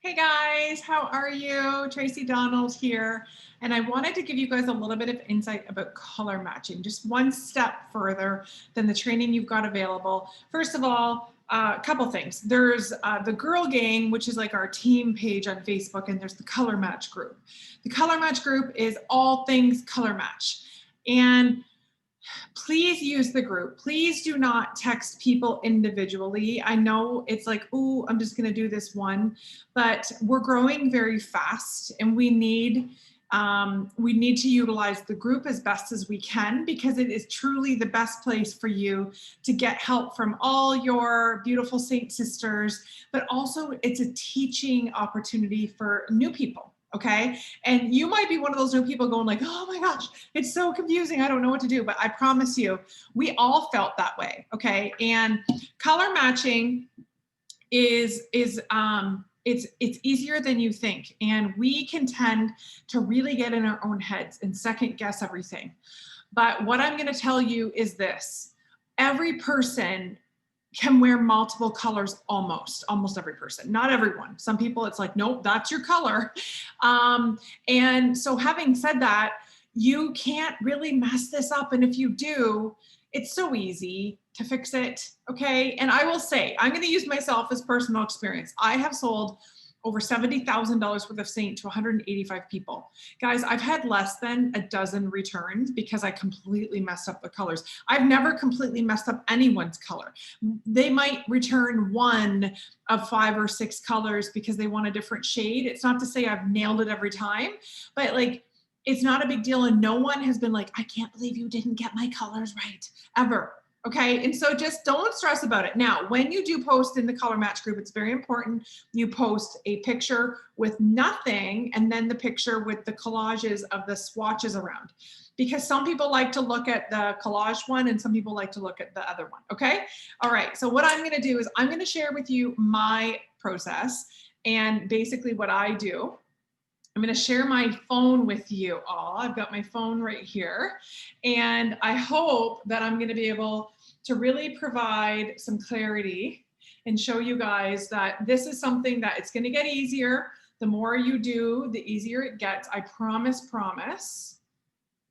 Hey guys, how are you? Tracy Donald here. And I wanted to give you guys a little bit of insight about color matching, just one step further than the training you've got available. First of all, a couple things. There's the Girl Gang, which is like our team page on Facebook, and there's the Color Match group. The Color Match group is all things color match. And please use the group. Please do not text people individually. I know it's like, oh, I'm just going to do this one, but we're growing very fast, and we need to utilize the group as best as we can, because it is truly the best place for you to get help from all your beautiful Saint sisters, but also it's a teaching opportunity for new people. Okay. And you might be one of those new people going like, oh my gosh, it's so confusing. I don't know what to do. But I promise you, we all felt that way. Okay. And color matching is it's easier than you think. And we can tend to really get in our own heads and second guess everything. But what I'm going to tell you is this: every person can wear multiple colors, almost every person, not everyone. Some people it's like, nope, that's your color. And so having said that, you can't really mess this up. And if you do, it's so easy to fix it. Okay. And I will say, I'm going to use myself as personal experience. I have sold over $70,000 worth of Saint to 185 people. Guys, I've had less than a dozen returns because I completely messed up the colors. I've never completely messed up anyone's color. They might return one of 5 or 6 colors because they want a different shade. It's not to say I've nailed it every time, but like, it's not a big deal. And no one has been like, I can't believe you didn't get my colors right, ever. Okay. And so just don't stress about it. Now, when you do post in the color match group, it's very important you post a picture with nothing and then the picture with the collages of the swatches around, because some people like to look at the collage one and some people like to look at the other one. Okay. All right. So what I'm going to do is I'm going to share with you my process and basically what I do. I'm going to share my phone with you all. I've got my phone right here, and I hope that I'm going to be able to really provide some clarity and show you guys that this is something that it's going to get easier. The more you do, the easier it gets. I promise.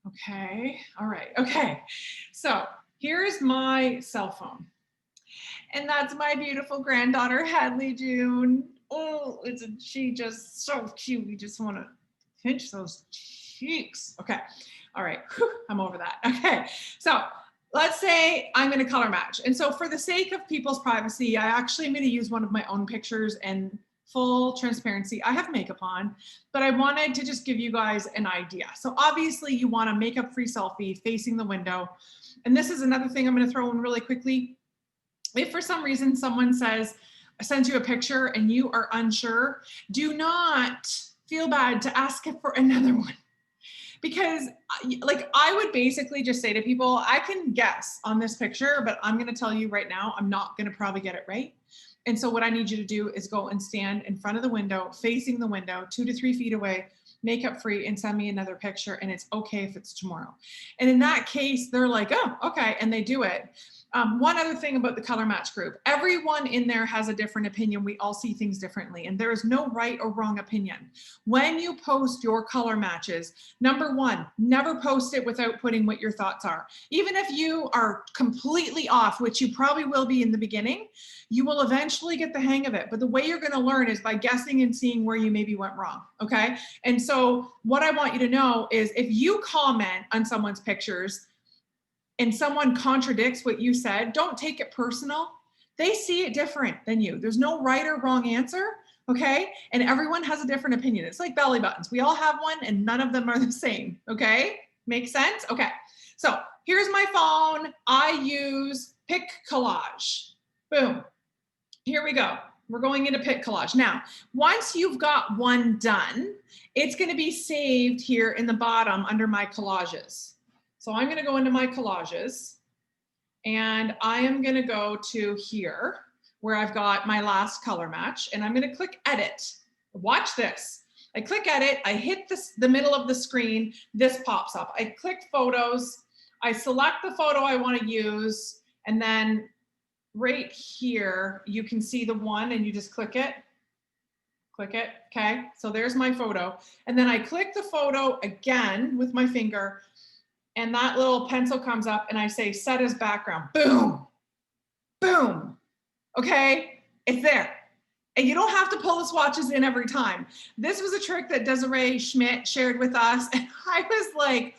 Okay. All right. Okay. So here's my cell phone. And that's my beautiful granddaughter, Hadley June. Oh, she just so cute. You just want to pinch those cheeks. Okay. All right. Whew, I'm over that. Okay. So let's say I'm going to color match. And so for the sake of people's privacy, I actually am going to use one of my own pictures, and full transparency, I have makeup on, but I wanted to just give you guys an idea. So obviously you want a makeup-free selfie facing the window. And this is another thing I'm going to throw in really quickly. If for some reason someone sends you a picture and you are unsure, do not feel bad to ask for another one. Because like I would basically just say to people, I can guess on this picture, but I'm going to tell you right now, I'm not going to probably get it right. And so what I need you to do is go and stand in front of the window, facing the window, 2 to 3 feet away, makeup free, and send me another picture. And it's okay if it's tomorrow. And in that case, they're like, oh, okay. And they do it. One other thing about the color match group, everyone in there has a different opinion. We all see things differently, and there is no right or wrong opinion. When you post your color matches, number one, never post it without putting what your thoughts are. Even if you are completely off, which you probably will be in the beginning, you will eventually get the hang of it. But the way you're going to learn is by guessing and seeing where you maybe went wrong. Okay. And so what I want you to know is if you comment on someone's pictures and someone contradicts what you said, don't take it personal. They see it different than you. There's no right or wrong answer, okay? And everyone has a different opinion. It's like belly buttons. We all have one and none of them are the same, okay? Make sense? Okay, so here's my phone. I use Pic Collage. Boom, here we go. We're going into Pic Collage. Now, once you've got one done, it's gonna be saved here in the bottom under my collages. So I'm going to go into my collages and I am going to go to here where I've got my last color match, and I'm going to click edit. Watch this. I click edit. I hit the middle of the screen. This pops up. I click photos. I select the photo I want to use. And then right here, you can see the one and you just click it. Click it, okay? So there's my photo. And then I click the photo again with my finger, and that little pencil comes up and I say set as background. Boom, boom, okay? It's there. And you don't have to pull the swatches in every time. This was a trick that Desiree Schmidt shared with us. And I was like,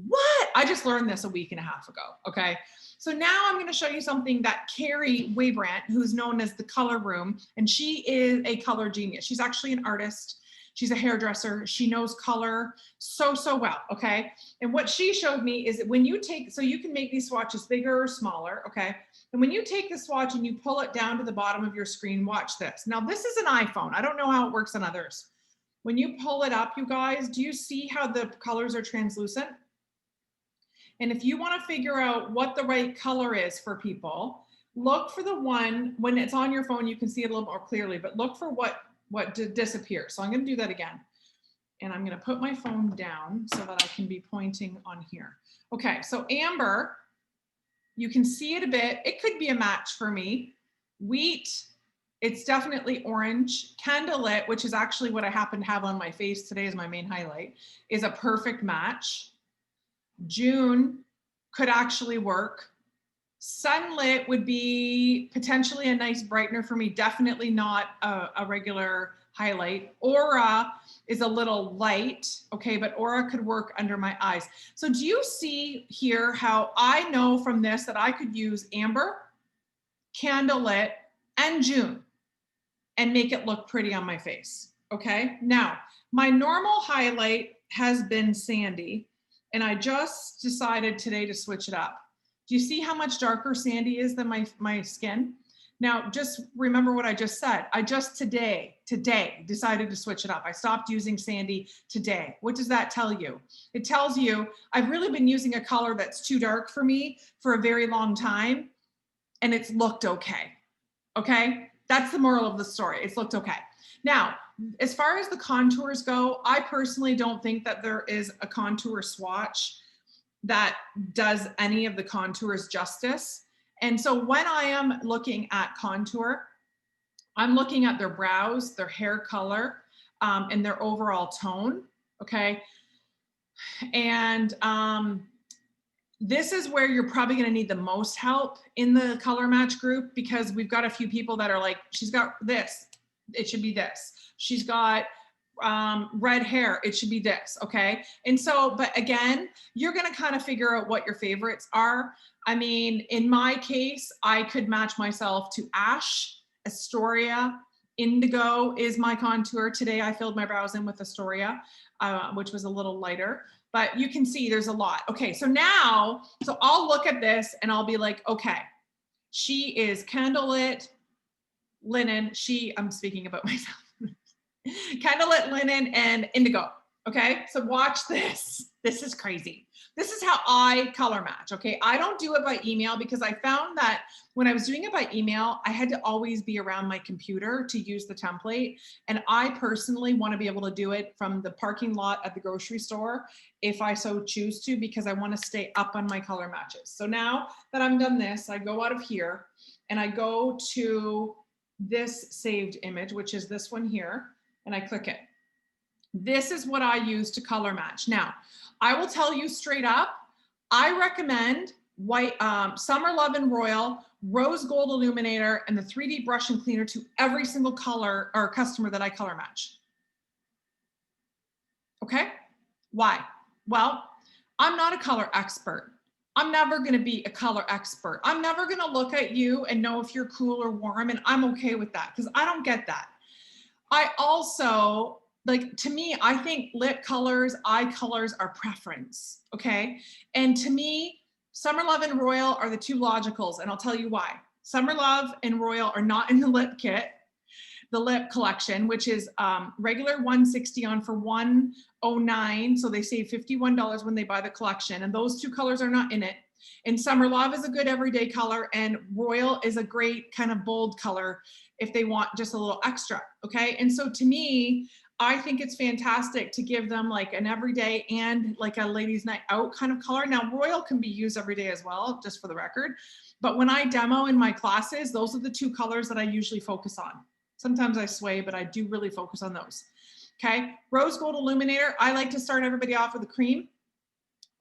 what? I just learned this a week and a half ago, okay? So now I'm gonna show you something that Carrie Weybrandt, who's known as the Color Room, and she is a color genius. She's actually an artist. She's a hairdresser. She knows color so, so well, okay? And what she showed me is that when you take, so you can make these swatches bigger or smaller, okay? And when you take the swatch and you pull it down to the bottom of your screen, watch this. Now this is an iPhone. I don't know how it works on others. When you pull it up, you guys, do you see how the colors are translucent? And if you want to figure out what the right color is for people, look for the one, when it's on your phone, you can see it a little more clearly, but look for what disappears. So I'm going to do that again. And I'm going to put my phone down so that I can be pointing on here. Okay, so amber, you can see it a bit. It could be a match for me. Wheat, it's definitely orange. Candlelit, which is actually what I happen to have on my face today as my main highlight, is a perfect match. June could actually work. Sunlit would be potentially a nice brightener for me, definitely not a regular highlight. Aura is a little light, okay, but Aura could work under my eyes. So do you see here how I know from this that I could use amber, candlelit, and June and make it look pretty on my face, okay? Now, my normal highlight has been Sandy, and I just decided today to switch it up. Do you see how much darker Sandy is than my skin? Now, just remember what I just said. I just today decided to switch it up. I stopped using Sandy today. What does that tell you? It tells you I've really been using a color that's too dark for me for a very long time, and it's looked okay, okay? That's the moral of the story. It's looked okay. Now, as far as the contours go, I personally don't think that there is a contour swatch that does any of the contours justice. And so when I am looking at contour, I'm looking at their brows, their hair color, and their overall tone, okay? And this is where you're probably gonna need the most help in the color match group, because we've got a few people that are like, she's got this, it should be this. She's got red hair, it should be this, okay? And so, but again, you're gonna kind of figure out what your favorites are. I mean, in my case, I could match myself to Ash, Astoria, Indigo is my contour. Today I filled my brows in with Astoria, which was a little lighter, but you can see there's a lot. Okay, so now, so I'll look at this and I'll be like, okay, she is candlelit, linen, I'm speaking about myself. Candlelit, linen, and indigo. Okay, so watch this. This is crazy. This is how I color match. Okay, I don't do it by email because I found that when I was doing it by email, I had to always be around my computer to use the template. And I personally want to be able to do it from the parking lot at the grocery store if I so choose to, because I want to stay up on my color matches. So now that I'm done this, I go out of here and I go to this saved image, which is this one here, and I click it. This is what I use to color match. Now, I will tell you straight up, I recommend white Summer Love and Royal, Rose Gold Illuminator, and the 3D Brush and Cleaner to every single color or customer that I color match. Okay, why? Well, I'm not a color expert. I'm never gonna be a color expert. I'm never gonna look at you and know if you're cool or warm, and I'm okay with that because I don't get that. I also, like, to me, I think lip colors, eye colors are preference, okay? And to me, Summer Love and Royal are the two logicals, and I'll tell you why. Summer Love and Royal are not in the lip kit, the lip collection, which is regular $160 on for $109, so they save $51 when they buy the collection, and those two colors are not in it. And Summer Love is a good everyday color, and Royal is a great kind of bold color if they want just a little extra, okay? And so to me, I think it's fantastic to give them like an everyday and like a ladies' night out kind of color. Now, Royal can be used every day as well, just for the record. But when I demo in my classes, those are the two colors that I usually focus on. Sometimes I sway, but I do really focus on those. Okay, rose gold illuminator. I like to start everybody off with a cream.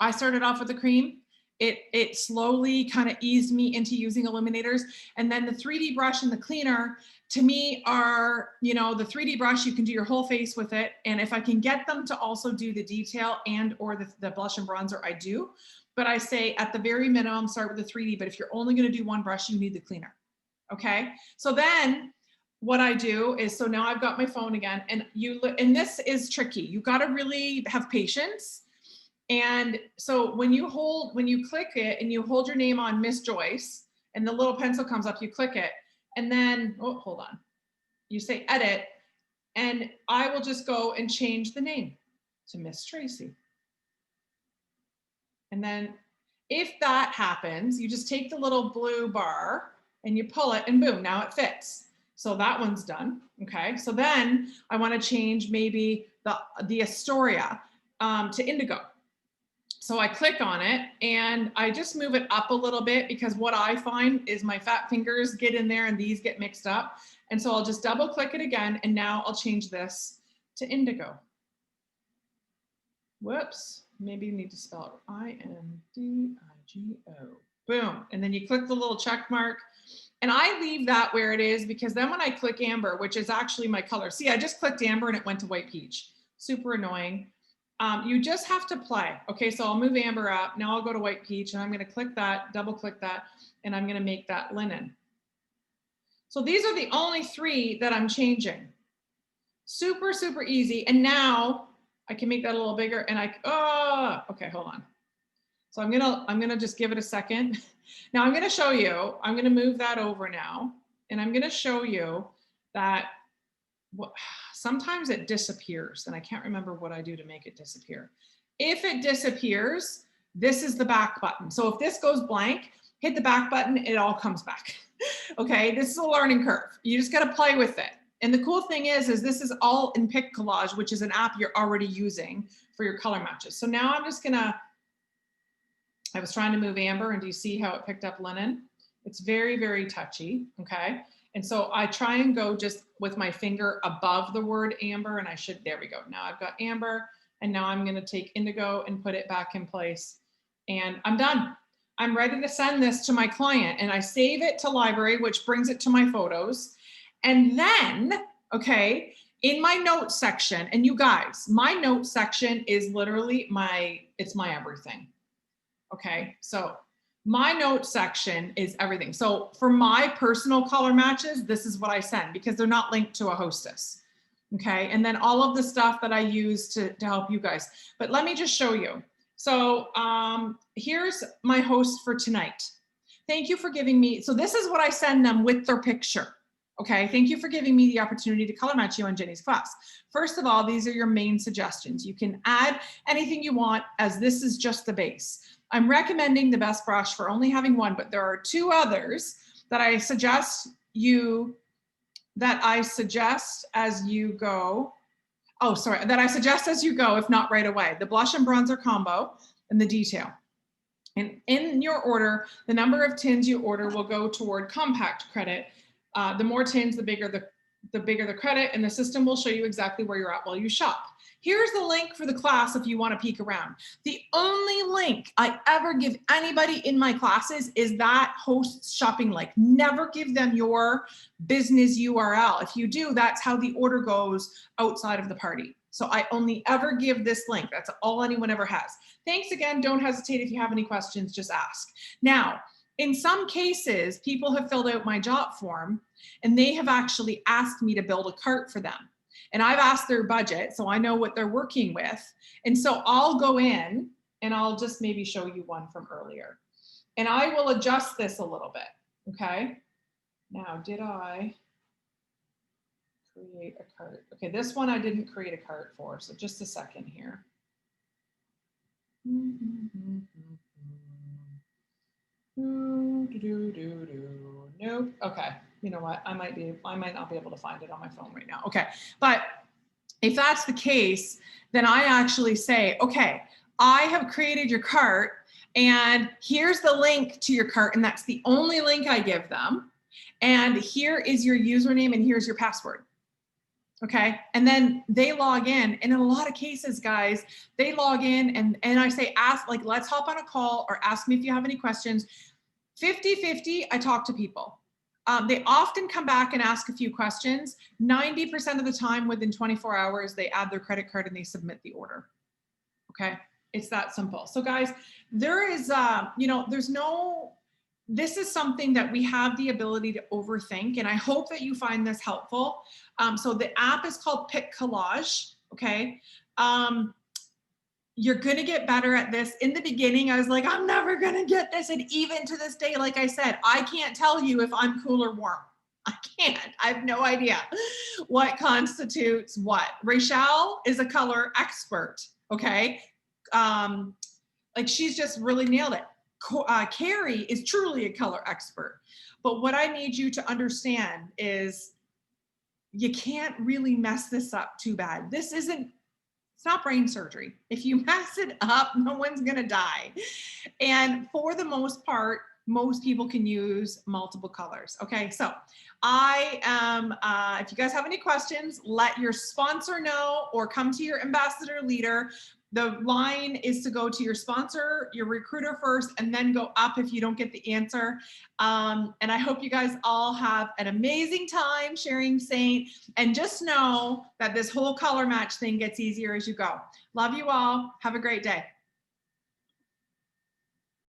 I started off with a cream. It slowly kind of eased me into using illuminators. And then the 3D brush and the cleaner to me are, you know, the 3D brush, you can do your whole face with it. And if I can get them to also do the detail and or the blush and bronzer, I do. But I say at the very minimum, start with the 3D. But if you're only going to do one brush, you need the cleaner. Okay. So then what I do is, so now I've got my phone again, and this is tricky. You got to really have patience. And so when you click it and you hold your name on Miss Joyce and the little pencil comes up, you click it and then, oh, hold on. You say edit and I will just go and change the name to Miss Tracy. And then if that happens, you just take the little blue bar and you pull it and boom, now it fits. So that one's done. Okay. So then I want to change maybe the Astoria to indigo. So I click on it and I just move it up a little bit because what I find is my fat fingers get in there and these get mixed up. And so I'll just double click it again. And now I'll change this to indigo. Whoops. Maybe you need to spell it I-N-D-I-G-O. Boom. And then you click the little check mark. And I leave that where it is because then when I click amber, which is actually my color, see, I just clicked amber and it went to white peach. Super annoying. You just have to play. Okay, so I'll move amber up. Now I'll go to white peach and I'm going to click that, double click that, and I'm going to make that linen. So these are the only three that I'm changing. Super, super easy. And now I can make that a little bigger and okay, hold on. So I'm gonna just give it a second. Now I'm gonna show you, I'm gonna move that over now, and I'm gonna show you that sometimes it disappears, and I can't remember what I do to make it disappear. If it disappears, this is the back button. So if this goes blank, hit the back button, it all comes back. Okay, this is a learning curve. You just gotta play with it. And the cool thing is this is all in PicCollage, which is an app you're already using for your color matches. So now I'm just gonna, I was trying to move amber, and do you see how it picked up linen? It's very, very touchy, okay? And so I try and go just with my finger above the word amber, and there we go. Now I've got amber, and now I'm gonna take indigo and put it back in place, and I'm done. I'm ready to send this to my client, and I save it to Library, which brings it to my photos. And then, okay, in my notes section, and you guys, my notes section is literally it's my everything. Okay, so my notes section is everything. So for my personal color matches, this is what I send because they're not linked to a hostess. Okay, and then all of the stuff that I use to help you guys. But let me just show you. So here's my host for tonight. Thank you for giving me, so this is what I send them with their picture. Okay, thank you for giving me the opportunity to color match you on Jenny's class. First of all, these are your main suggestions. You can add anything you want as this is just the base. I'm recommending the best brush for only having one, but there are two others that I suggest as you go. Oh, sorry, that I suggest as you go, if not right away. The blush and bronzer combo and the detail. And in your order, the number of tins you order will go toward compact credit. The more tins, the bigger the credit, and the system will show you exactly where you're at while you shop. Here's the link for the class if you want to peek around. The only link I ever give anybody in my classes is that host's shopping link. Never give them your business URL. If you do, that's how the order goes outside of the party. So I only ever give this link. That's all anyone ever has. Thanks again. Don't hesitate if you have any questions, just ask. Now, in some cases, people have filled out my job form and they have actually asked me to build a cart for them. And I've asked their budget, so I know what they're working with. And so I'll go in and I'll just maybe show you one from earlier. And I will adjust this a little bit, okay? Now, did I create a cart? Okay, this one I didn't create a cart for, so just a second here. Nope. Okay. You know what? I might not be able to find it on my phone right now. Okay. But if that's the case, then I actually say, okay, I have created your cart and here's the link to your cart. And that's the only link I give them. And here is your username and here's your password. Okay. And then they log in. And in a lot of cases, guys, they log in and I say, ask, like, let's hop on a call or ask me if you have any questions. 50-50, I talk to people. They often come back and ask a few questions. 90% of the time, within 24 hours, they add their credit card and they submit the order. Okay. It's that simple. So guys, there is, this is something that we have the ability to overthink. And I hope that you find this helpful. So the app is called Pick Collage. Okay. You're going to get better at this. In the beginning, I was like, I'm never going to get this. And even to this day, like I said, I can't tell you if I'm cool or warm. I can't. I have no idea what constitutes what. Rachel is a color expert. Okay. Like she's just really nailed it. Carrie is truly a color expert. But what I need you to understand is you can't really mess this up too bad. It's not brain surgery. If you mess it up, no one's gonna die. And for the most part, most people can use multiple colors. Okay, so I am, if you guys have any questions, let your sponsor know or come to your ambassador leader. The line is to go to your sponsor, your recruiter first, and then go up if you don't get the answer. And I hope you guys all have an amazing time sharing Saint. And just know that this whole color match thing gets easier as you go. Love you all. Have a great day.